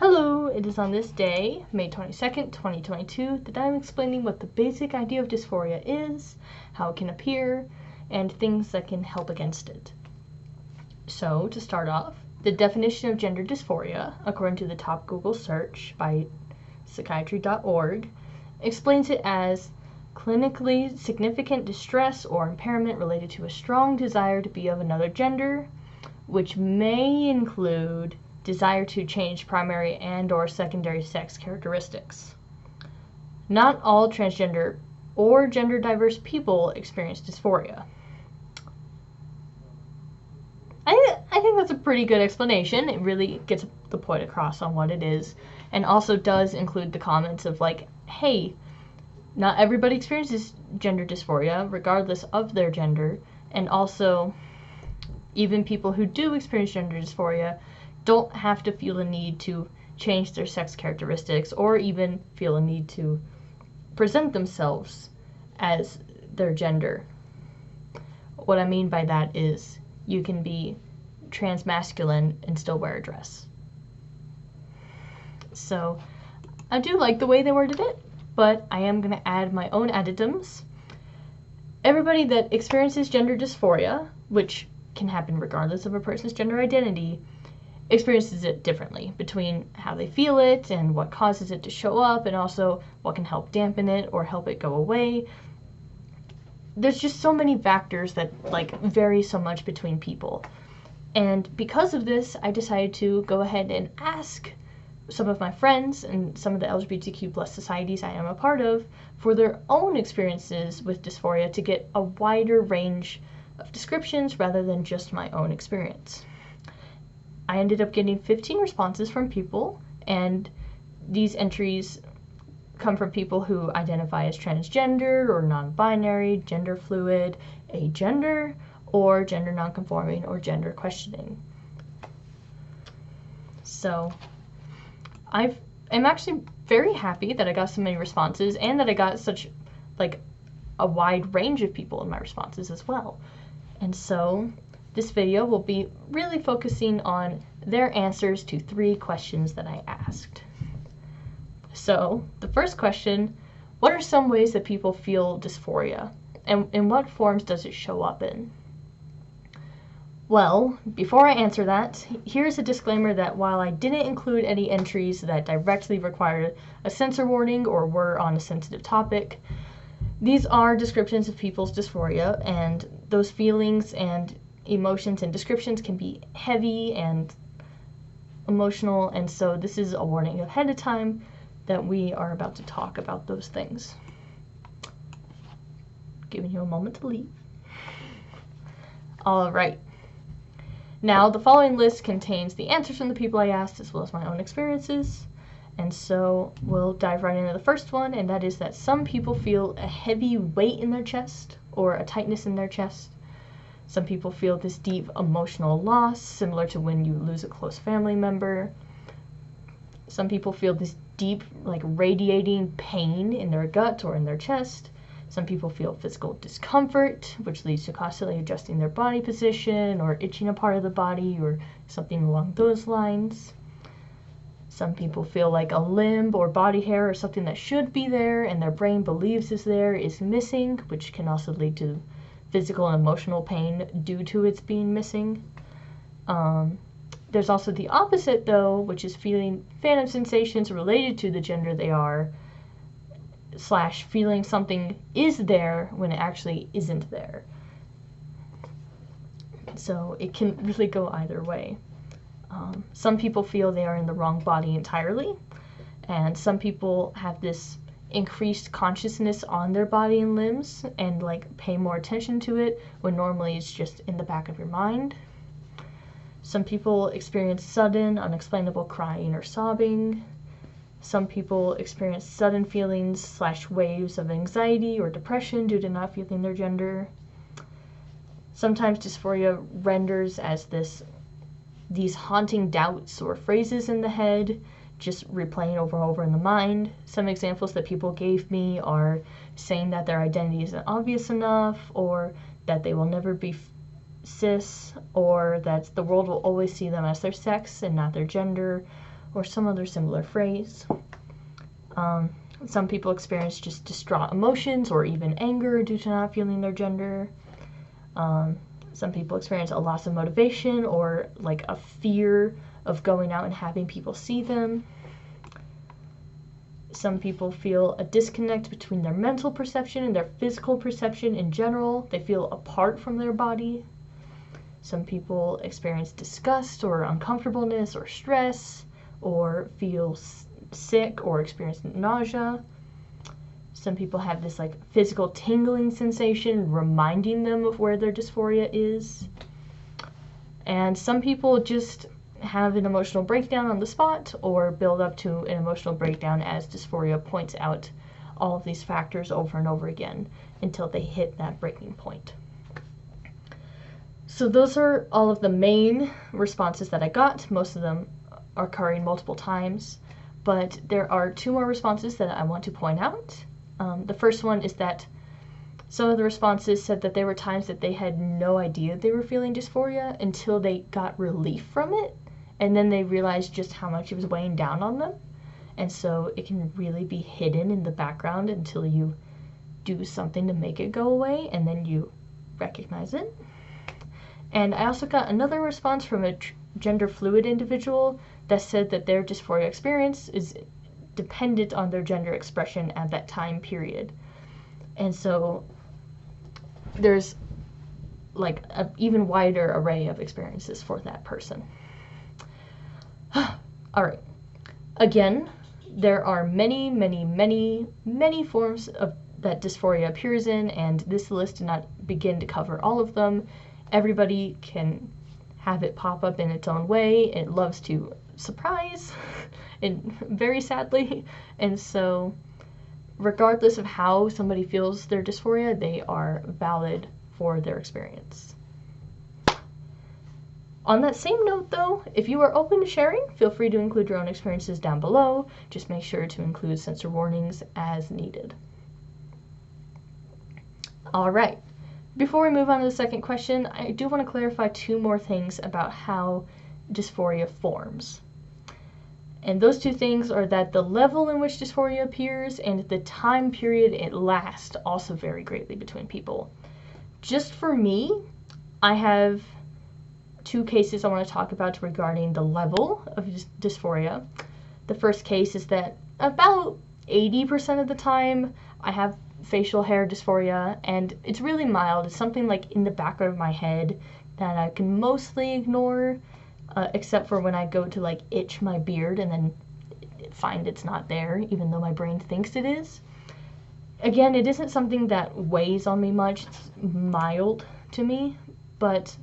Hello, it is on this day, May 22nd, 2022, that I am explaining what the basic idea of dysphoria is, how it can appear, and things that can help against it. So, to start off, the definition of gender dysphoria, according to the top Google search by psychiatry.org, explains it as clinically significant distress or impairment related to a strong desire to be of another gender, which may include desire to change primary and/or secondary sex characteristics. Not all transgender or gender diverse people experience dysphoria. I think that's a pretty good explanation. It really gets the point across on what it is, and also does include the comments of like, hey, not everybody experiences gender dysphoria regardless of their gender, and also even people who do experience gender dysphoria don't have to feel the need to change their sex characteristics or even feel a need to present themselves as their gender. What I mean by that is you can be transmasculine and still wear a dress. So I do like the way they worded it, but I am going to add my own addendums. Everybody that experiences gender dysphoria, which can happen regardless of a person's gender identity, experiences it differently between how they feel it and what causes it to show up, and also what can help dampen it or help it go away. There's just so many factors that vary so much between people. And because of this, I decided to go ahead and ask some of my friends and some of the LGBTQ plus societies I am a part of for their own experiences with dysphoria to get a wider range of descriptions rather than just my own experience. I ended up getting 15 responses from people, and these entries come from people who identify as transgender or non-binary, gender fluid, agender, or gender nonconforming or gender questioning. So I'm actually very happy that I got so many responses and that I got such a wide range of people in my responses as well. And so this video will be really focusing on their answers to 3 questions that I asked. So the first question, what are some ways that people feel dysphoria, and in what forms does it show up in? Well, before I answer that, here's a disclaimer that while I didn't include any entries that directly required a censor warning or were on a sensitive topic, these are descriptions of people's dysphoria, and those feelings and emotions and descriptions can be heavy and emotional, and so this is a warning ahead of time that we are about to talk about those things. Giving you a moment to leave. Alright. Now, the following list contains the answers from the people I asked as well as my own experiences, and so we'll dive right into the first one, and that is that some people feel a heavy weight in their chest or a tightness in their chest. Some people feel this deep emotional loss, similar to when you lose a close family member. Some people feel this deep, radiating pain in their gut or in their chest. Some people feel physical discomfort, which leads to constantly adjusting their body position or itching a part of the body or something along those lines. Some people feel like a limb or body hair or something that should be there and their brain believes is there is missing, which can also lead to physical and emotional pain due to its being missing. There's also the opposite, though, which is feeling phantom sensations related to the gender they are, / feeling something is there when it actually isn't there. So it can really go either way. Some people feel they are in the wrong body entirely, and some people have this increased consciousness on their body and limbs and pay more attention to it when normally it's just in the back of your mind. Some people experience sudden, unexplainable crying or sobbing. Some people experience sudden feelings / waves of anxiety or depression due to not feeling their gender. Sometimes dysphoria renders as these haunting doubts or phrases in the head, just replaying over and over in the mind. Some examples that people gave me are saying that their identity isn't obvious enough, or that they will never be cis, or that the world will always see them as their sex and not their gender, or some other similar phrase. Some people experience just distraught emotions or even anger due to not feeling their gender. Some people experience a loss of motivation or like a fear of going out and having people see them. Some people feel a disconnect between their mental perception and their physical perception in general. They feel apart from their body. Some people experience disgust or uncomfortableness or stress, or feel sick or experience nausea. Some people have this like physical tingling sensation reminding them of where their dysphoria is. And some people just have an emotional breakdown on the spot or build up to an emotional breakdown as dysphoria points out all of these factors over and over again until they hit that breaking point. So those are all of the main responses that I got. Most of them are occurring multiple times, but there are 2 more responses that I want to point out. The first one is that some of the responses said that there were times that they had no idea they were feeling dysphoria until they got relief from it, and then they realized just how much it was weighing down on them. And so it can really be hidden in the background until you do something to make it go away, and then you recognize it. And I also got another response from a gender fluid individual that said that their dysphoria experience is dependent on their gender expression at that time period. And so there's like an even wider array of experiences for that person. All right. Again, there are many, many, many, many forms of that dysphoria appears in, and this list did not begin to cover all of them. Everybody can have it pop up in its own way. It loves to surprise, and very sadly. And so regardless of how somebody feels their dysphoria, they are valid for their experience. On that same note though, if you are open to sharing, feel free to include your own experiences down below. Just make sure to include censor warnings as needed. Alright, before we move on to the second question, I do want to clarify 2 more things about how dysphoria forms. And those 2 things are that the level in which dysphoria appears and the time period it lasts also vary greatly between people. Just for me, I have 2 cases I want to talk about regarding the level of dysphoria. The first case is that about 80% of the time I have facial hair dysphoria, and it's really mild. It's something like in the back of my head that I can mostly ignore, except for when I go to like itch my beard and then find it's not there, even though my brain thinks it is. Again, it isn't something that weighs on me much. It's mild to me, but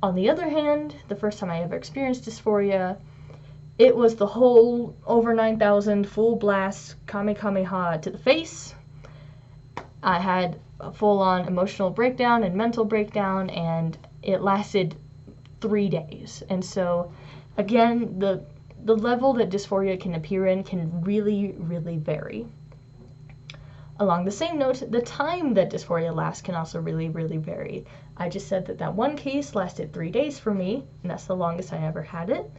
on the other hand, the first time I ever experienced dysphoria, it was the whole over 9,000 full blast kamehameha to the face. I had a full-on emotional breakdown and mental breakdown, and it lasted 3 days. And so again, the level that dysphoria can appear in can really, really vary. Along the same note, the time that dysphoria lasts can also really, really vary. I just said that one case lasted 3 days for me, and that's the longest I ever had it.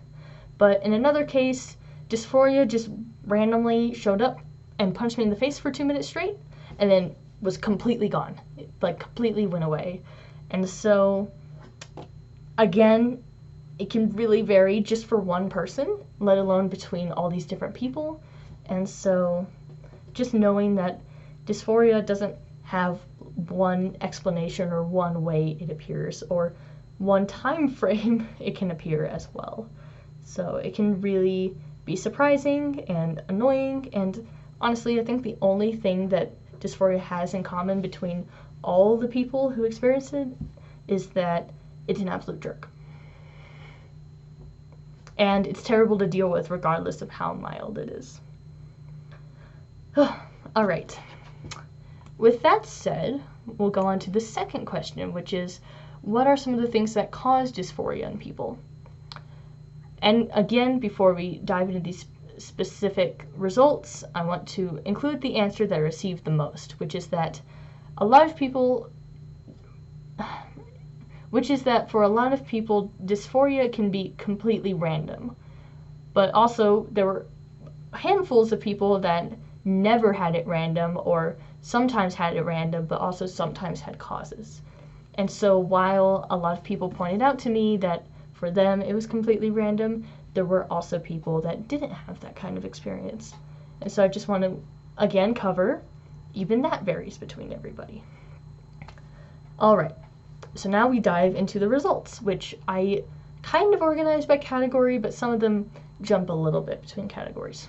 But in another case, dysphoria just randomly showed up and punched me in the face for 2 minutes straight, and then was completely gone. It, like, completely went away. And so, again, it can really vary just for one person, let alone between all these different people. And so, just knowing that dysphoria doesn't have one explanation or one way it appears, or one time frame it can appear as well. So it can really be surprising and annoying, and honestly, I think the only thing that dysphoria has in common between all the people who experience it is that it's an absolute jerk. And it's terrible to deal with regardless of how mild it is. Alright. With that said, we'll go on to the second question, which is, what are some of the things that cause dysphoria in people? And again, before we dive into these specific results, I want to include the answer that I received the most, which is that for a lot of people, dysphoria can be completely random. But also, there were handfuls of people that never had it random, or sometimes had it random, but also sometimes had causes. And so while a lot of people pointed out to me that for them it was completely random, there were also people that didn't have that kind of experience. And so I just want to, again, cover even that varies between everybody. All right, so now we dive into the results, which I kind of organized by category, but some of them jump a little bit between categories.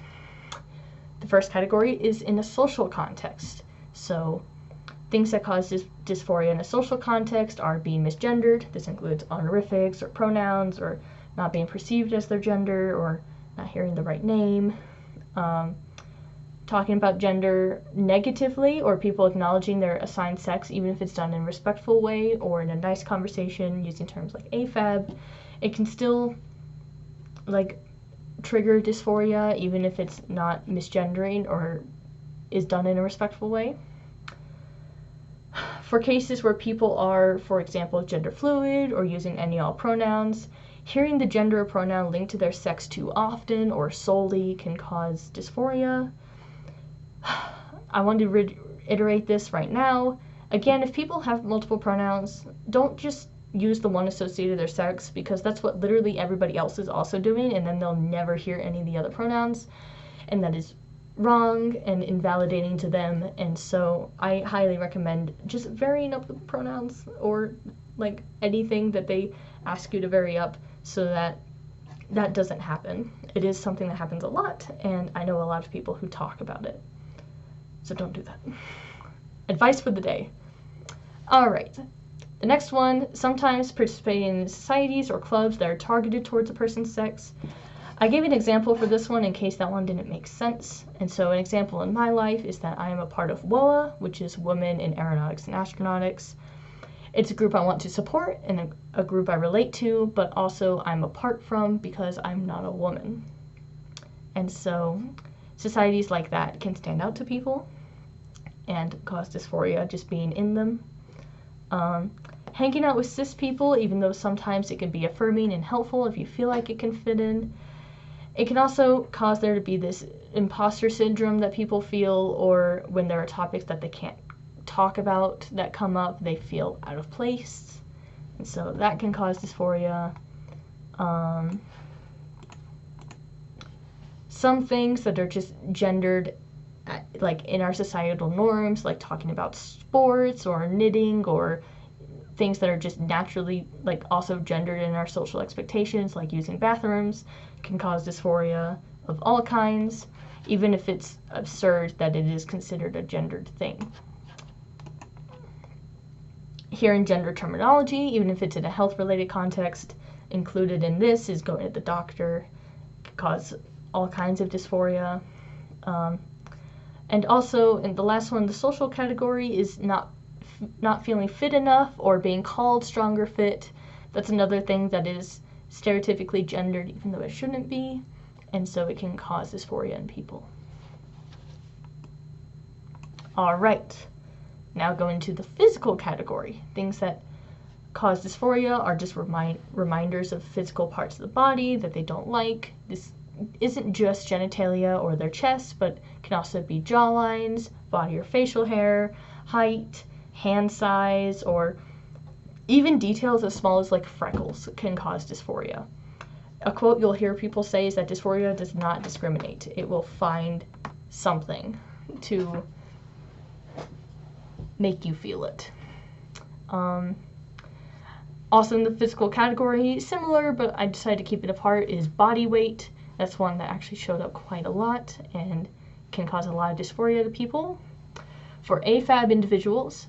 The first category is in a social context. So things that cause dysphoria in a social context are being misgendered. This includes honorifics or pronouns, or not being perceived as their gender, or not hearing the right name. Talking about gender negatively, or people acknowledging their assigned sex, even if it's done in a respectful way or in a nice conversation using terms like AFAB. It can still trigger dysphoria, even if it's not misgendering or is done in a respectful way. For cases where people are, for example, gender fluid or using any/all pronouns, hearing the gender or pronoun linked to their sex too often or solely can cause dysphoria. I want to reiterate this right now. Again, if people have multiple pronouns, don't just use the one associated with their sex, because that's what literally everybody else is also doing, and then they'll never hear any of the other pronouns, and that is wrong and invalidating to them. And so I highly recommend just varying up the pronouns, or anything that they ask you to vary up, so that that doesn't happen. It is something that happens a lot, and I know a lot of people who talk about it. So don't do that. Advice for the day. All right. The next one, sometimes participating in societies or clubs that are targeted towards a person's sex. I gave an example for this one in case that one didn't make sense. And so an example in my life is that I am a part of WOA, which is Women in Aeronautics and Astronautics. It's a group I want to support and a group I relate to, but also I'm apart from because I'm not a woman. And so societies like that can stand out to people and cause dysphoria just being in them. Hanging out with cis people, even though sometimes it can be affirming and helpful if you feel like it can fit in, it can also cause there to be this imposter syndrome that people feel, or when there are topics that they can't talk about that come up, they feel out of place. And so that can cause dysphoria. Some things that are just gendered, in our societal norms, like talking about sports or knitting, or things that are just naturally also gendered in our social expectations, like using bathrooms, can cause dysphoria of all kinds, even if it's absurd that it is considered a gendered thing. Hearing gender terminology, even if it's in a health-related context, included in this is going to the doctor, can cause all kinds of dysphoria. And also, in the last one, the social category is not feeling fit enough or being called stronger fit. That's another thing that is stereotypically gendered, even though it shouldn't be, and so it can cause dysphoria in people. All right, now going to the physical category. Things that cause dysphoria are just reminders of physical parts of the body that they don't like. This isn't just genitalia or their chest, but can also be jawlines, body or facial hair, height, hand size, or even details as small as freckles can cause dysphoria. A quote you'll hear people say is that dysphoria does not discriminate. It will find something to make you feel it. Also in the physical category, similar, but I decided to keep it apart, is body weight. That's one that actually showed up quite a lot and can cause a lot of dysphoria to people. For AFAB individuals,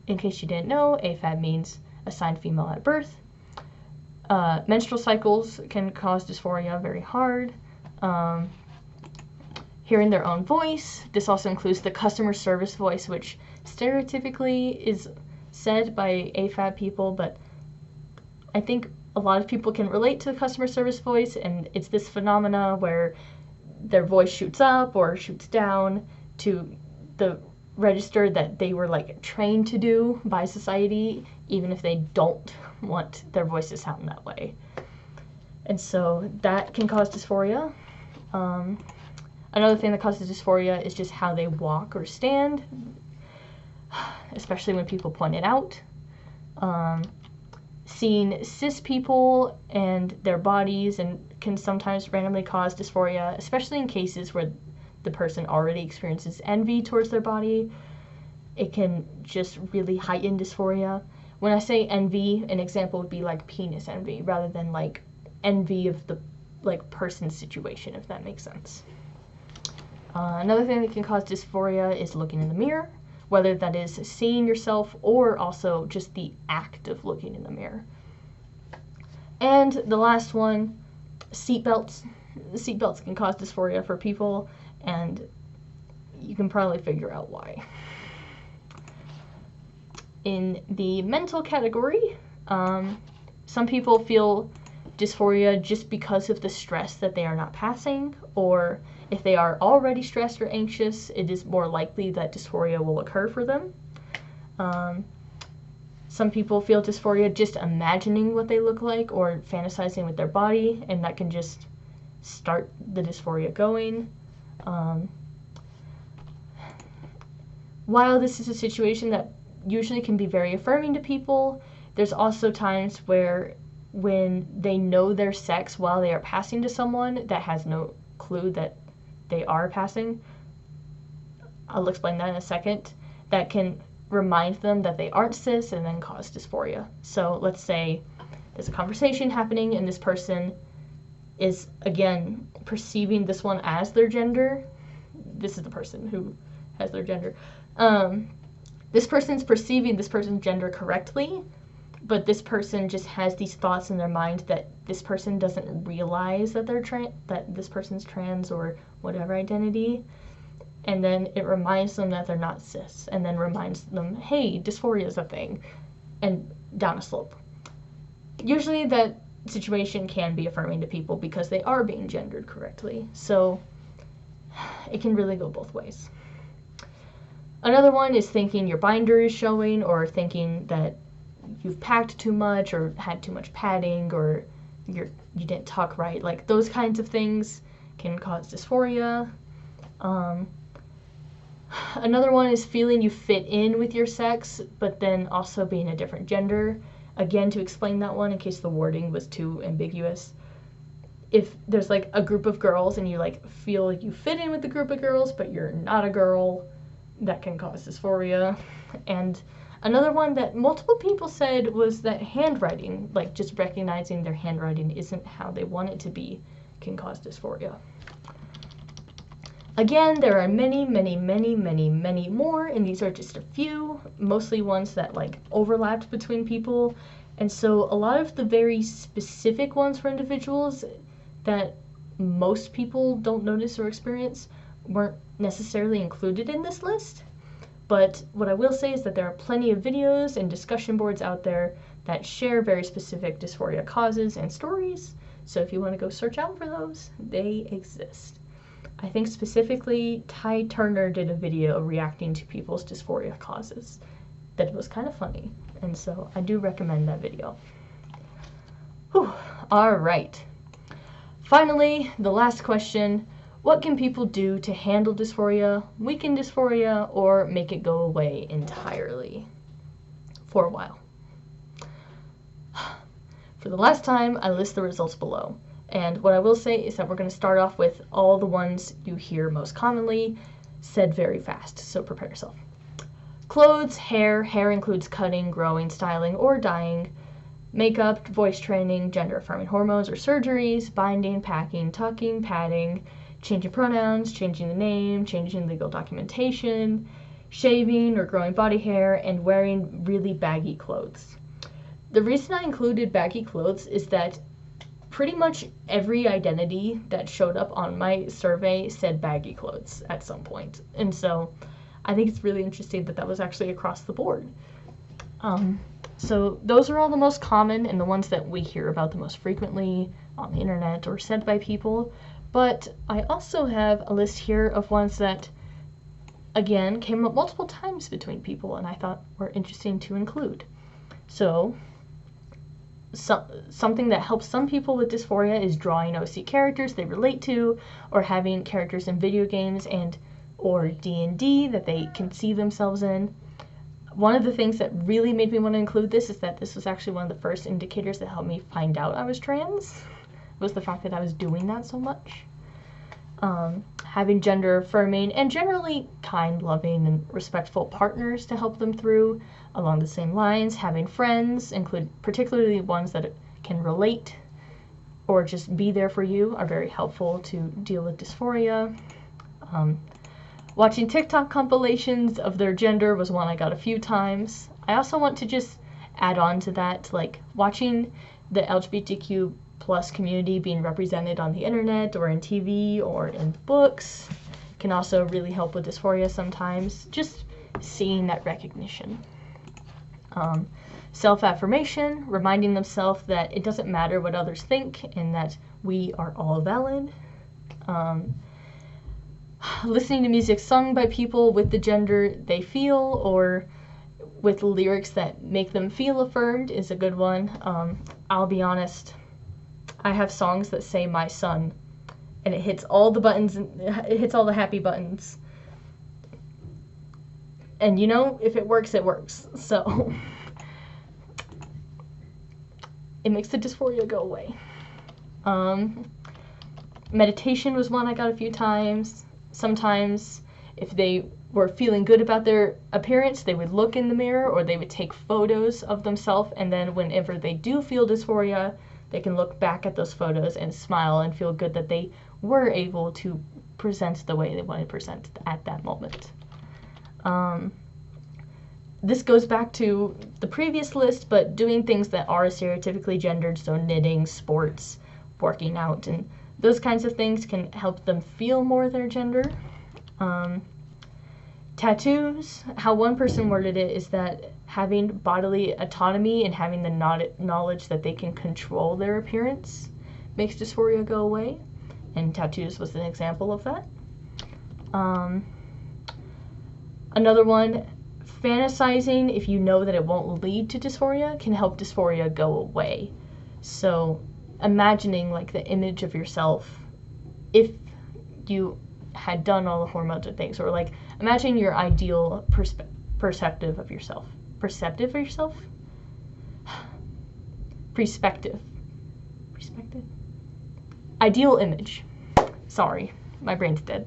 in case you didn't know, AFAB means assigned female at birth. Menstrual cycles can cause dysphoria very hard. Hearing their own voice. This also includes the customer service voice, which stereotypically is said by AFAB people, but I think a lot of people can relate to the customer service voice, and it's this phenomena where their voice shoots up or shoots down to the register that they were trained to do by society, even if they don't want their voice to sound that way. And so that can cause dysphoria. Another thing that causes dysphoria is just how they walk or stand, especially when people point it out. Seeing cis people and their bodies can sometimes randomly cause dysphoria, especially in cases where the person already experiences envy towards their body. It can just really heighten dysphoria. When I say envy, an example would be like penis envy, rather than like envy of the like person's situation, if that makes sense. Another thing that can cause dysphoria is looking in the mirror, whether that is seeing yourself or also just the act of looking in the mirror. And the last one, seatbelts. Seatbelts can cause dysphoria for people, and you can probably figure out why. In the mental category, some people feel dysphoria just because of the stress that they are not passing, or if they are already stressed or anxious, it is more likely that dysphoria will occur for them. Some people feel dysphoria just imagining what they look like or fantasizing with their body, and that can just start the dysphoria going. While this is a situation that usually can be very affirming to people, there's also times where when they know their sex while they are passing to someone that has no clue that they are passing, I'll explain that in a second, that can remind them that they aren't cis and then cause dysphoria. So let's say there's a conversation happening and this person is, again, perceiving this one as their gender. This is the person who has their gender. This person's perceiving this person's gender correctly, but this person just has these thoughts in their mind that this person doesn't realize that they're that this person's trans or whatever identity, and then it reminds them that they're not cis, and then reminds them, hey, dysphoria is a thing, and down a slope. Usually that situation can be affirming to people because they are being gendered correctly, so it can really go both ways. Another one is thinking your binder is showing, or thinking that you've packed too much or had too much padding, or you didn't talk right. Like, those kinds of things can cause dysphoria. Another one is feeling you fit in with your sex, but then also being a different gender. Again, to explain that one in case the wording was too ambiguous. If there's like a group of girls and you like feel like you fit in with the group of girls, but you're not a girl, that can cause dysphoria. And another one that multiple people said was that handwriting, like just recognizing their handwriting isn't how they want it to be, can cause dysphoria. Again, there are many, many, many, many, many more, and these are just a few, mostly ones that like overlapped between people. And so a lot of the very specific ones for individuals that most people don't notice or experience weren't necessarily included in this list. But what I will say is that there are plenty of videos and discussion boards out there that share very specific dysphoria causes and stories. So if you want to go search out for those, they exist. I think specifically Ty Turner did a video reacting to people's dysphoria causes that was kind of funny, and so I do recommend that video. Whew. All right. Finally, the last question: what can people do to handle dysphoria, weaken dysphoria, or make it go away entirely for a while? For the last time, I list the results below. And what I will say is that we're going to start off with all the ones you hear most commonly, said very fast, so prepare yourself. Clothes, hair includes cutting, growing, styling, or dyeing. Makeup, voice training, gender-affirming hormones or surgeries, binding, packing, tucking, padding, changing pronouns, changing the name, changing legal documentation, shaving or growing body hair, and wearing really baggy clothes. The reason I included baggy clothes is that pretty much every identity that showed up on my survey said baggy clothes at some point. And so I think it's really interesting that that was actually across the board. So those are all the most common and the ones that we hear about the most frequently on the internet or said by people. But I also have a list here of ones that, again, came up multiple times between people and I thought were interesting to include. So something that helps some people with dysphoria is drawing OC characters they relate to, or having characters in video games or D&D that they can see themselves in. One of the things that really made me want to include this is that this was actually one of the first indicators that helped me find out I was trans, was the fact that I was doing that so much. Having gender affirming and generally kind, loving, and respectful partners to help them through along the same lines. Having friends, particularly ones that can relate or just be there for you, are very helpful to deal with dysphoria. Watching TikTok compilations of their gender was one I got a few times. I also want to just add on to that, like watching the LGBTQ plus community being represented on the internet or in TV or in books can also really help with dysphoria sometimes, just seeing that recognition. Self-affirmation, reminding themselves that it doesn't matter what others think and that we are all valid. Listening to music sung by people with the gender they feel or with lyrics that make them feel affirmed is a good one. I'll be honest, I have songs that say my son, and it hits all the buttons, it hits all the happy buttons. And you know, if it works, it works. So it makes the dysphoria go away. Meditation was one I got a few times. Sometimes if they were feeling good about their appearance, they would look in the mirror or they would take photos of themselves, and then whenever they do feel dysphoria, they can look back at those photos and smile and feel good that they were able to present the way they wanted to present at that moment. This goes back to the previous list, but doing things that are stereotypically gendered, so knitting, sports, working out, and those kinds of things can help them feel more their gender. Tattoos, how one person worded it is that having bodily autonomy and having the knowledge that they can control their appearance makes dysphoria go away, and tattoos was an example of that. Another one, fantasizing if you know that it won't lead to dysphoria can help dysphoria go away. So imagining like the image of yourself if you had done all the hormones and things, or like imagine your ideal perspective of yourself. Perspective? Ideal image. Sorry, my brain's dead.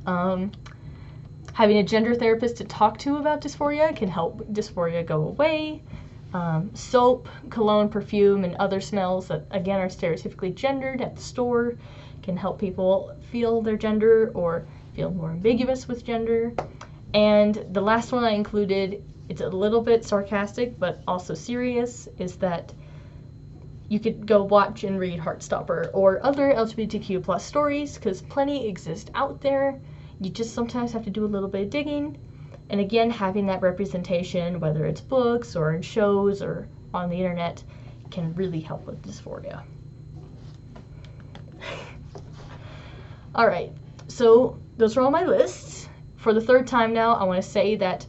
Having a gender therapist to talk to about dysphoria can help dysphoria go away. Soap, cologne, perfume, and other smells that, again, are stereotypically gendered at the store can help people feel their gender or feel more ambiguous with gender. And the last one I included, it's a little bit sarcastic but also serious, is that you could go watch and read Heartstopper or other LGBTQ plus stories, because plenty exist out there. You just sometimes have to do a little bit of digging. And again, having that representation, whether it's books or in shows or on the internet, can really help with dysphoria. All right, so those are all my lists. For the third time now, I want to say that,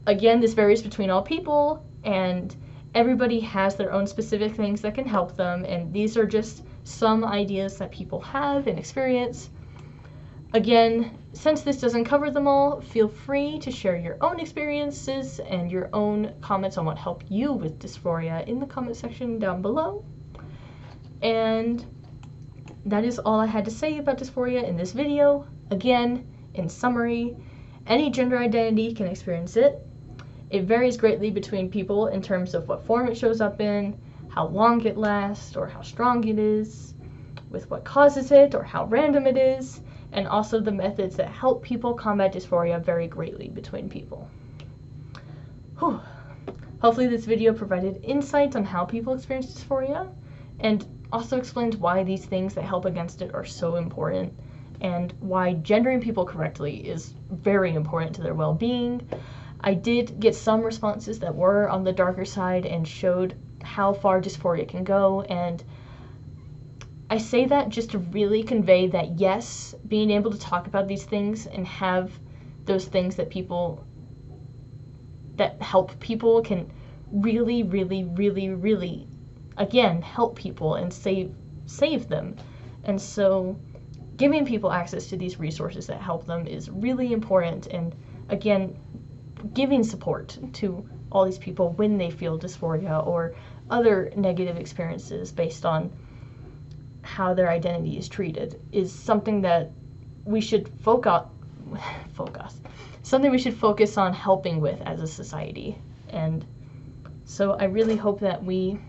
again, this varies between all people, and everybody has their own specific things that can help them, and these are just some ideas that people have and experience. Again, since this doesn't cover them all, feel free to share your own experiences and your own comments on what helped you with dysphoria in the comment section down below. And that is all I had to say about dysphoria in this video. Again, in summary, any gender identity can experience it. It varies greatly between people in terms of what form it shows up in, how long it lasts, or how strong it is, with what causes it, or how random it is, and also the methods that help people combat dysphoria vary greatly between people. Whew. Hopefully this video provided insights on how people experience dysphoria, and also explains why these things that help against it are so important, and why gendering people correctly is very important to their well-being. I did get some responses that were on the darker side and showed how far dysphoria can go, and I say that just to really convey that yes, being able to talk about these things and have those things that help people can really, really, really, really, again, help people and save them. And so giving people access to these resources that help them is really important, and again, giving support to all these people when they feel dysphoria or other negative experiences based on how their identity is treated is something that we should focus on helping with as a society. And so I really hope that we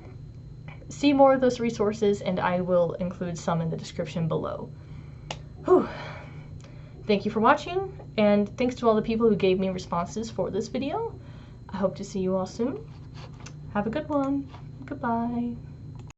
see more of those resources, and I will include some in the description below. Whew. Thank you for watching, and thanks to all the people who gave me responses for this video. I hope to see you all soon. Have a good one. Goodbye.